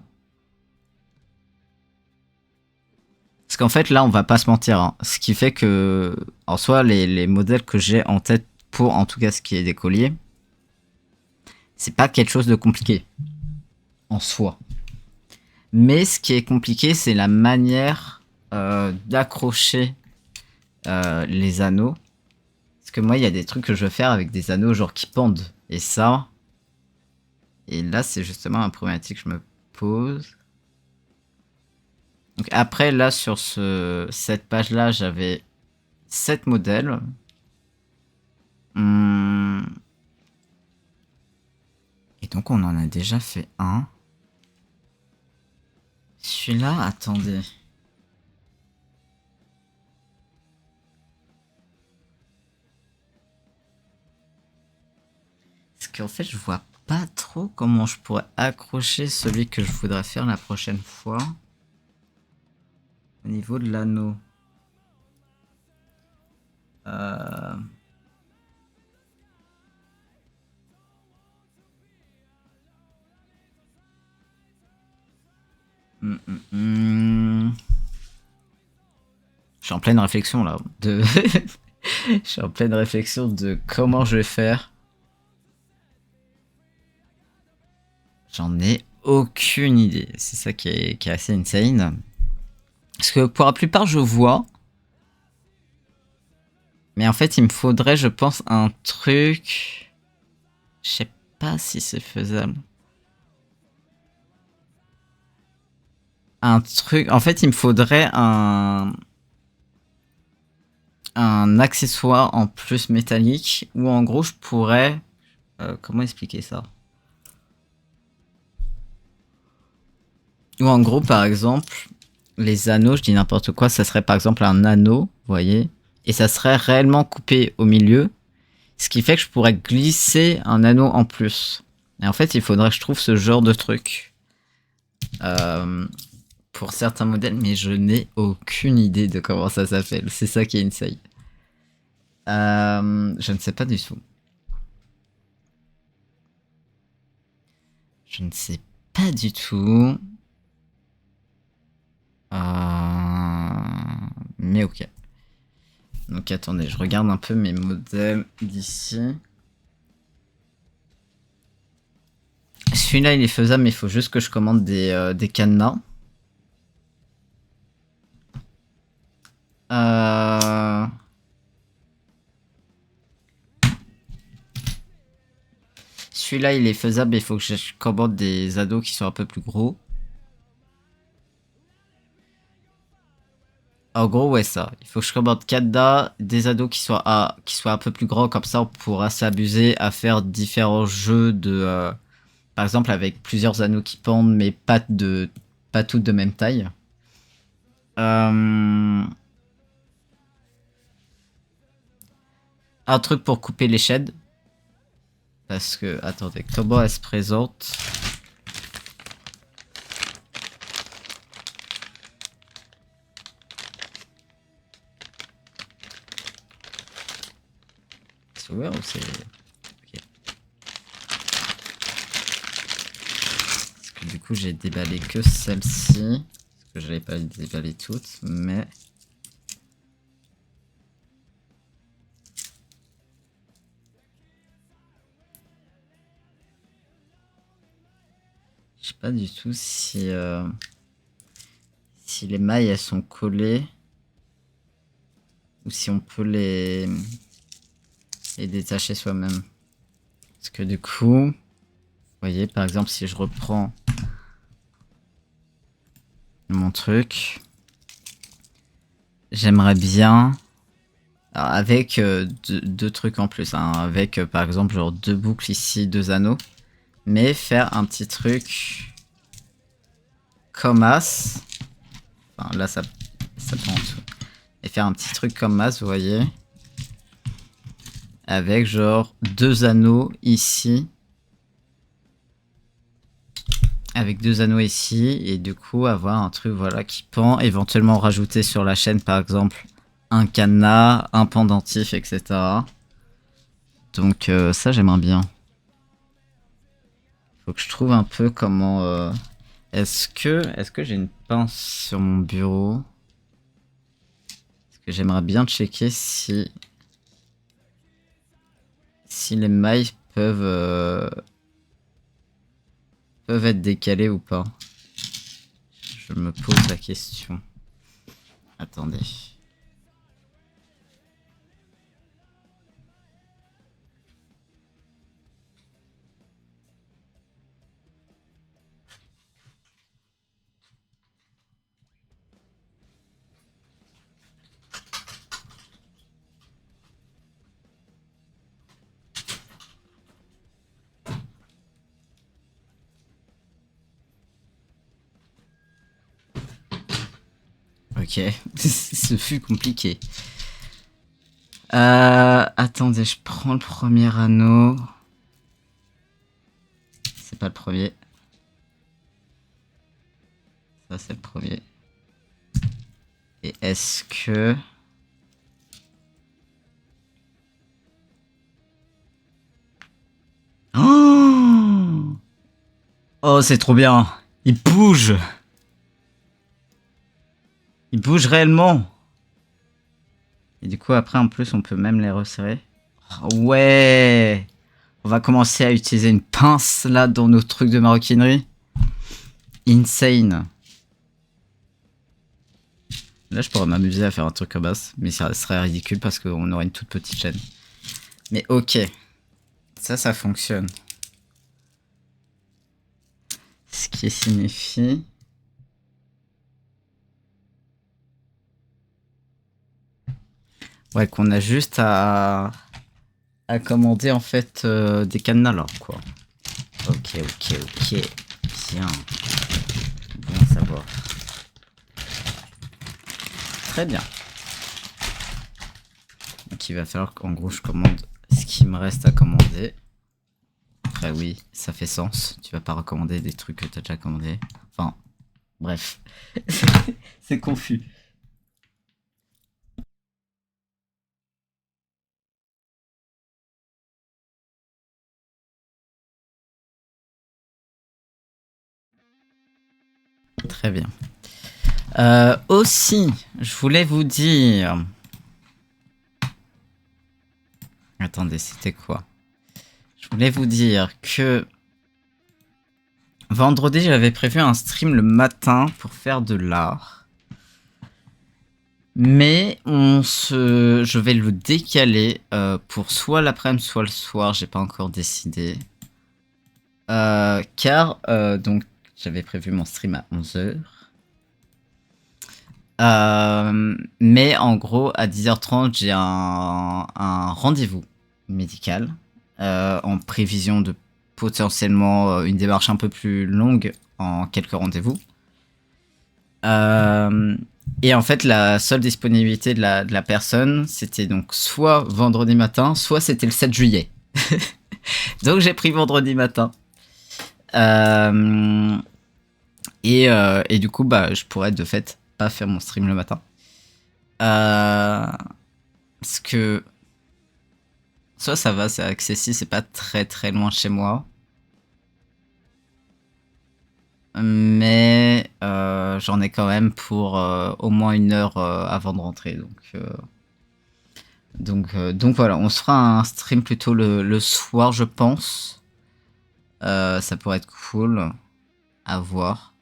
Parce qu'en fait, là, on va pas se mentir. Hein. Ce qui fait que, en soi, les modèles que j'ai en tête pour, en tout cas, ce qui est des colliers, c'est pas quelque chose de compliqué. En soi. Mais ce qui est compliqué, c'est la manière d'accrocher les anneaux. Parce que moi, il y a des trucs que je veux faire avec des anneaux genre qui pendent. Et ça... Et là, c'est justement un problématique que je me pose. Donc après, là, sur cette page-là, j'avais 7 modèles. Et donc, on en a déjà fait un. Celui-là, attendez. Parce qu'en fait, je vois pas trop comment je pourrais accrocher celui que je voudrais faire la prochaine fois. Au niveau de l'anneau. Je suis en pleine réflexion là. Je suis en pleine réflexion de comment je vais faire. J'en ai aucune idée. C'est ça qui est assez insane. Parce que pour la plupart, je vois. Mais en fait, il me faudrait, je pense, un truc. Je sais pas si c'est faisable. Un truc. En fait, il me faudrait un accessoire en plus métallique. Ou en gros, je pourrais. Comment expliquer ça? Ou en gros, par exemple, les anneaux, je dis n'importe quoi, ça serait par exemple un anneau, vous voyez, et ça serait réellement coupé au milieu, ce qui fait que je pourrais glisser un anneau en plus. Et en fait, il faudrait que je trouve ce genre de truc pour certains modèles, mais je n'ai aucune idée de comment ça s'appelle. C'est ça qui est insane. Je ne sais pas du tout. Je ne sais pas du tout. Mais ok. Donc attendez, je regarde un peu mes modèles d'ici. Celui-là il est faisable, mais il faut juste que je commande des cadenas. Celui-là il est faisable, mais il faut que je commande des ados qui sont un peu plus gros. En gros, ouais, ça. Il faut que je commande 4 des ados qui soient un peu plus grands, comme ça on pourra s'amuser à faire différents jeux de. Par exemple, avec plusieurs anneaux qui pendent, mais pas toutes de même taille. Un truc pour couper les sheds. Parce que, attendez, comment elle se présente? C'est ouvert ou c'est... Ok. Parce que du coup, j'ai déballé que celle-ci. Parce que j'avais pas déballé toutes, mais... Je sais pas du tout si... Si les mailles, elles sont collées. Ou si on peut les détacher soi-même. Parce que du coup... Vous voyez, par exemple, si je reprends... mon truc... J'aimerais bien... Alors avec deux trucs en plus, hein, avec par exemple genre 2 boucles ici, 2 anneaux, mais faire un petit truc comme As, enfin là ça prend en dessous, et faire un petit truc comme As, vous voyez, avec genre 2 anneaux ici, avec 2 anneaux ici, et du coup avoir un truc voilà qui pend, éventuellement rajouter sur la chaîne par exemple un cadenas, un pendentif, etc. Donc ça j'aimerais bien. Faut que je trouve un peu comment... Est-ce que j'ai une pince sur mon bureau? Parce que j'aimerais bien checker si les mailles peuvent être décalées ou pas. Je me pose la question. Attendez. Ok, ce fut compliqué. Attendez, je prends le premier anneau. C'est pas le premier. Ça, c'est le premier. Et est-ce que... Oh, oh, c'est trop bien. Il bouge. Il bouge réellement. Et du coup, après, en plus, on peut même les resserrer. Oh, ouais. On va commencer à utiliser une pince, là, dans nos trucs de maroquinerie. Insane. Là, je pourrais m'amuser à faire un truc comme ça. Mais ça serait ridicule parce qu'on aurait une toute petite chaîne. Mais ok. Ça fonctionne. Ce qui signifie... Ouais, qu'on a juste à commander en fait des cadenas là, quoi. Ok. Bien. Bon à savoir. Très bien. Donc il va falloir qu'en gros je commande ce qui me reste à commander. Après oui, ça fait sens. Tu vas pas recommander des trucs que tu as déjà commandé. Enfin, bref. C'est confus. Très bien. Aussi, je voulais vous dire... Attendez, c'était quoi? Je voulais vous dire que... Vendredi, j'avais prévu un stream le matin pour faire de l'art. Mais je vais le décaler pour soit l'après-midi, soit le soir. J'ai pas encore décidé. Car, donc, j'avais prévu mon stream à 11h. Mais en gros, à 10h30, j'ai un rendez-vous médical en prévision de potentiellement une démarche un peu plus longue en quelques rendez-vous. Et en fait, la seule disponibilité de la personne, c'était donc soit vendredi matin, soit c'était le 7 juillet. Donc j'ai pris vendredi matin. Et du coup, bah, je pourrais de fait pas faire mon stream le matin. Parce que soit ça va, c'est accessible, c'est pas très très loin chez moi. Mais j'en ai quand même pour au moins 1 heure avant de rentrer. Donc voilà, on se fera un stream plutôt le soir, je pense. Ça pourrait être cool à voir.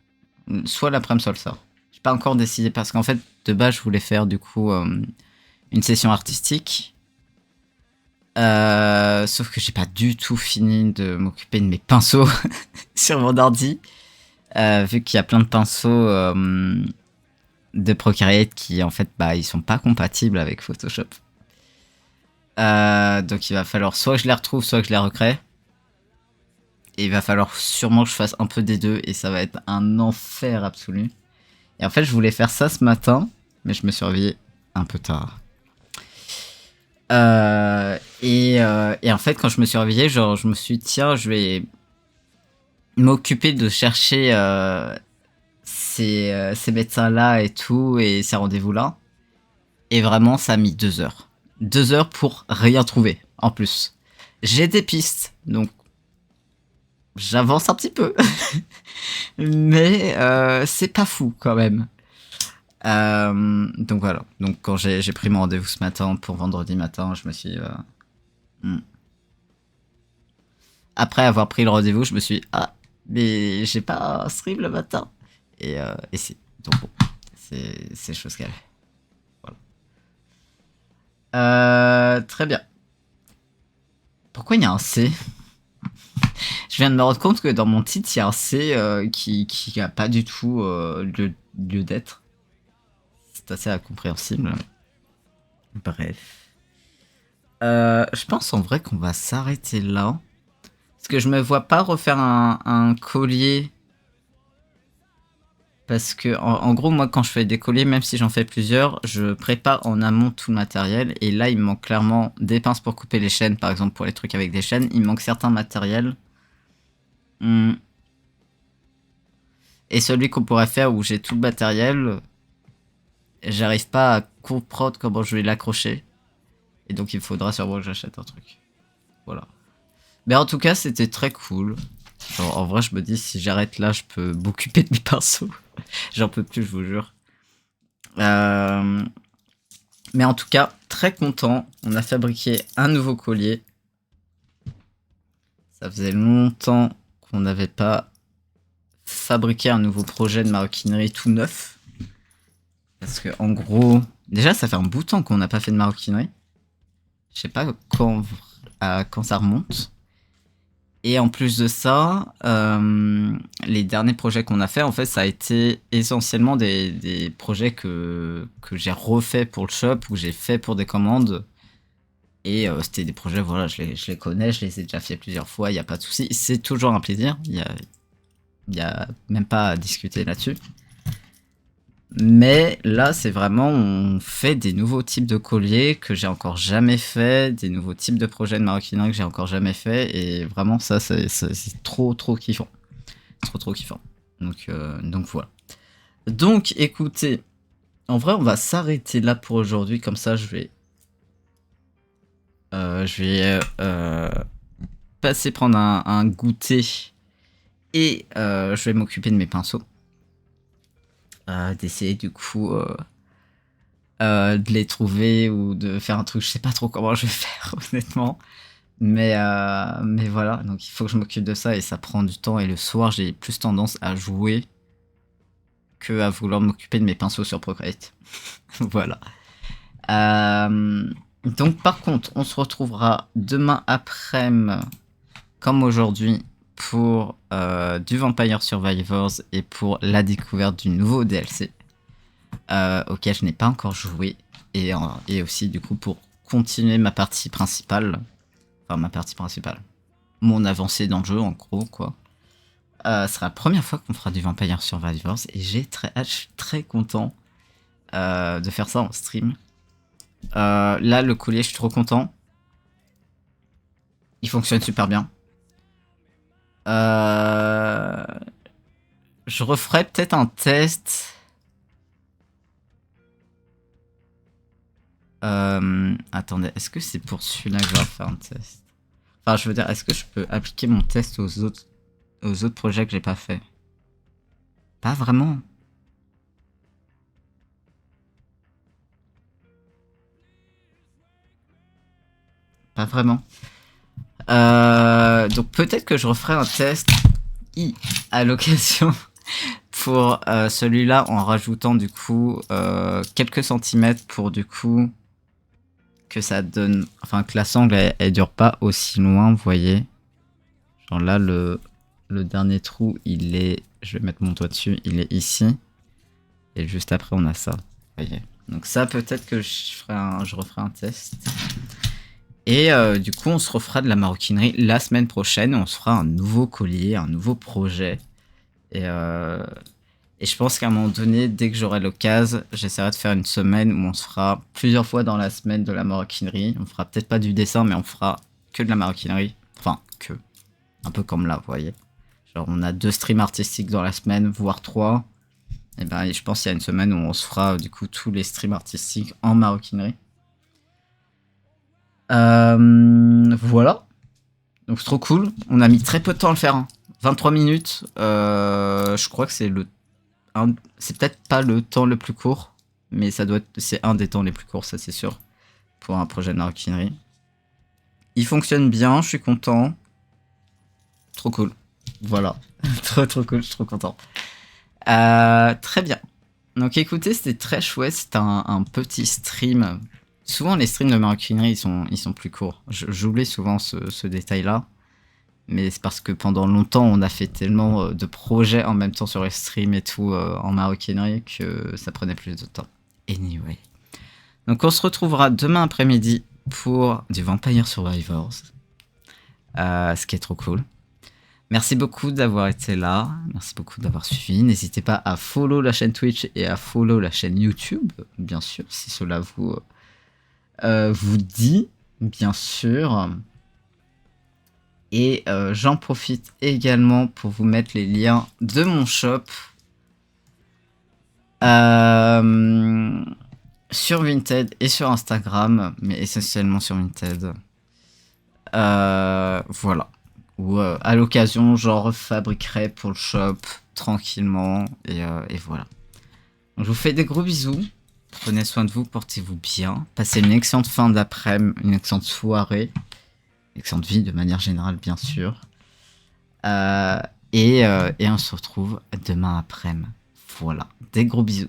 Soit l'après-midi, soit le soir. J'ai pas encore décidé parce qu'en fait, de base, je voulais faire du coup une session artistique. Sauf que j'ai pas du tout fini de m'occuper de mes pinceaux sur mon ordi. Vu qu'il y a plein de pinceaux de Procreate qui en fait bah ils sont pas compatibles avec Photoshop. Donc il va falloir soit que je les retrouve, soit que je les recrée. Et il va falloir sûrement que je fasse un peu des deux et ça va être un enfer absolu. Et en fait je voulais faire ça ce matin, mais je me suis réveillé un peu tard. Et en fait quand je me suis réveillé, genre je me suis dit tiens je vais m'occuper de chercher ces médecins-là et tout, et ces rendez-vous-là. Et vraiment, ça a mis 2 heures. 2 heures pour rien trouver, en plus. J'ai des pistes, donc j'avance un petit peu. Mais c'est pas fou, quand même. Donc voilà. Donc quand j'ai pris mon rendez-vous ce matin pour vendredi matin, je me suis dit... Après avoir pris le rendez-vous, je me suis dit, ah, mais j'ai pas un stream le matin. Et si. Donc bon, c'est chose qu'elle. Voilà. Très bien. Pourquoi il y a un C? Je viens de me rendre compte que dans mon titre, il y a un C qui a pas du tout lieu d'être. C'est assez incompréhensible. Bref. Je pense en vrai qu'on va s'arrêter là. Parce que je me vois pas refaire un collier Parce que, en gros, moi, quand je fais des colliers, même si j'en fais plusieurs, je prépare en amont tout le matériel. Et là, il me manque clairement des pinces pour couper les chaînes, par exemple, pour les trucs avec des chaînes. Il me manque certains matériels. Et celui qu'on pourrait faire où j'ai tout le matériel, j'arrive pas à comprendre comment je vais l'accrocher. Et donc, il faudra sûrement que j'achète un truc. Voilà. Mais en tout cas, c'était très cool. Genre, en vrai, je me dis, si j'arrête là, je peux m'occuper de mes pinceaux. J'en peux plus, je vous jure. Mais en tout cas, très content. On a fabriqué un nouveau collier. Ça faisait longtemps qu'on n'avait pas fabriqué un nouveau projet de maroquinerie tout neuf. Parce que, en gros, déjà, ça fait un bout de temps qu'on n'a pas fait de maroquinerie. Je sais pas quand ça remonte. Et en plus de ça, les derniers projets qu'on a fait, en fait, ça a été essentiellement des projets que j'ai refait pour le shop, ou j'ai fait pour des commandes. Et c'était des projets, voilà, je les connais, je les ai déjà fait plusieurs fois, il n'y a pas de souci. C'est toujours un plaisir, il y a même pas à discuter là-dessus. Mais là, c'est vraiment, on fait des nouveaux types de colliers que j'ai encore jamais fait, des nouveaux types de projets de maroquinerie que j'ai encore jamais fait, et vraiment, ça, c'est trop kiffant. Trop kiffant. Donc voilà. Donc, écoutez, en vrai, on va s'arrêter là pour aujourd'hui, comme ça, je vais passer prendre un goûter, et je vais m'occuper de mes pinceaux. D'essayer du coup de les trouver ou de faire un truc, je sais pas trop comment je vais faire honnêtement, mais voilà, donc il faut que je m'occupe de ça et ça prend du temps, et le soir j'ai plus tendance à jouer que à vouloir m'occuper de mes pinceaux sur Procreate. Voilà. Donc par contre, on se retrouvera demain après-midi comme aujourd'hui pour du Vampire Survivors et pour la découverte du nouveau DLC auquel je n'ai pas encore joué, et aussi du coup pour continuer ma partie principale, mon avancée dans le jeu en gros quoi. Ce sera la première fois qu'on fera du Vampire Survivors et j'ai très hâte, je suis très content de faire ça en stream. Là le collier, je suis trop content, il fonctionne super bien. Je referai peut-être un test. Attendez, est-ce que c'est pour celui-là que je vais faire un test? Enfin, je veux dire, est-ce que je peux appliquer mon test aux autres projets que j'ai pas fait? Pas vraiment. Pas vraiment. Donc peut-être que je referai un test à l'occasion pour celui-là, en rajoutant du coup quelques centimètres pour du coup que ça donne, enfin que la sangle elle dure pas aussi loin, vous voyez. Genre là le dernier trou il est, je vais mettre mon doigt dessus, il est ici, et juste après on a ça, vous voyez. Donc ça peut-être que je referai un test. Et du coup on se refera de la maroquinerie la semaine prochaine, on se fera un nouveau collier, un nouveau projet. Et je pense qu'à un moment donné, dès que j'aurai l'occasion, j'essaierai de faire une semaine où on se fera plusieurs fois dans la semaine de la maroquinerie. On fera peut-être pas du dessin, mais on fera que de la maroquinerie. Enfin, que. Un peu comme là, vous voyez. Genre, on a 2 streams artistiques dans la semaine, voire 3. Et ben, je pense qu'il y a une semaine où on se fera, du coup, tous les streams artistiques en maroquinerie. Voilà. Donc, c'est trop cool. On a mis très peu de temps à le faire. 23 minutes. Je crois que c'est c'est peut-être pas le temps le plus court, mais c'est un des temps les plus courts, ça c'est sûr, pour un projet de maroquinerie. Il fonctionne bien, je suis content. Trop cool. Voilà. trop cool, je suis trop content. Très bien. Donc écoutez, c'était très chouette, c'était un petit stream. Souvent les streams de maroquinerie, ils sont plus courts. J'oublie souvent ce détail-là. Mais c'est parce que pendant longtemps, on a fait tellement de projets en même temps sur les streams et tout en maroquinerie que ça prenait plus de temps. Anyway. Donc on se retrouvera demain après-midi pour du Vampire Survivors. Ce qui est trop cool. Merci beaucoup d'avoir été là. Merci beaucoup d'avoir suivi. N'hésitez pas à follow la chaîne Twitch et à follow la chaîne YouTube, bien sûr, si cela vous dit, bien sûr. Et j'en profite également pour vous mettre les liens de mon shop sur Vinted et sur Instagram, mais essentiellement sur Vinted. Voilà. Ou à l'occasion, j'en refabriquerai pour le shop tranquillement. Et voilà. Donc, je vous fais des gros bisous. Prenez soin de vous, portez-vous bien. Passez une excellente fin d'après-midi, une excellente soirée. Une excellente vie de manière générale, bien sûr. Et on se retrouve demain après-midi. Voilà. Des gros bisous.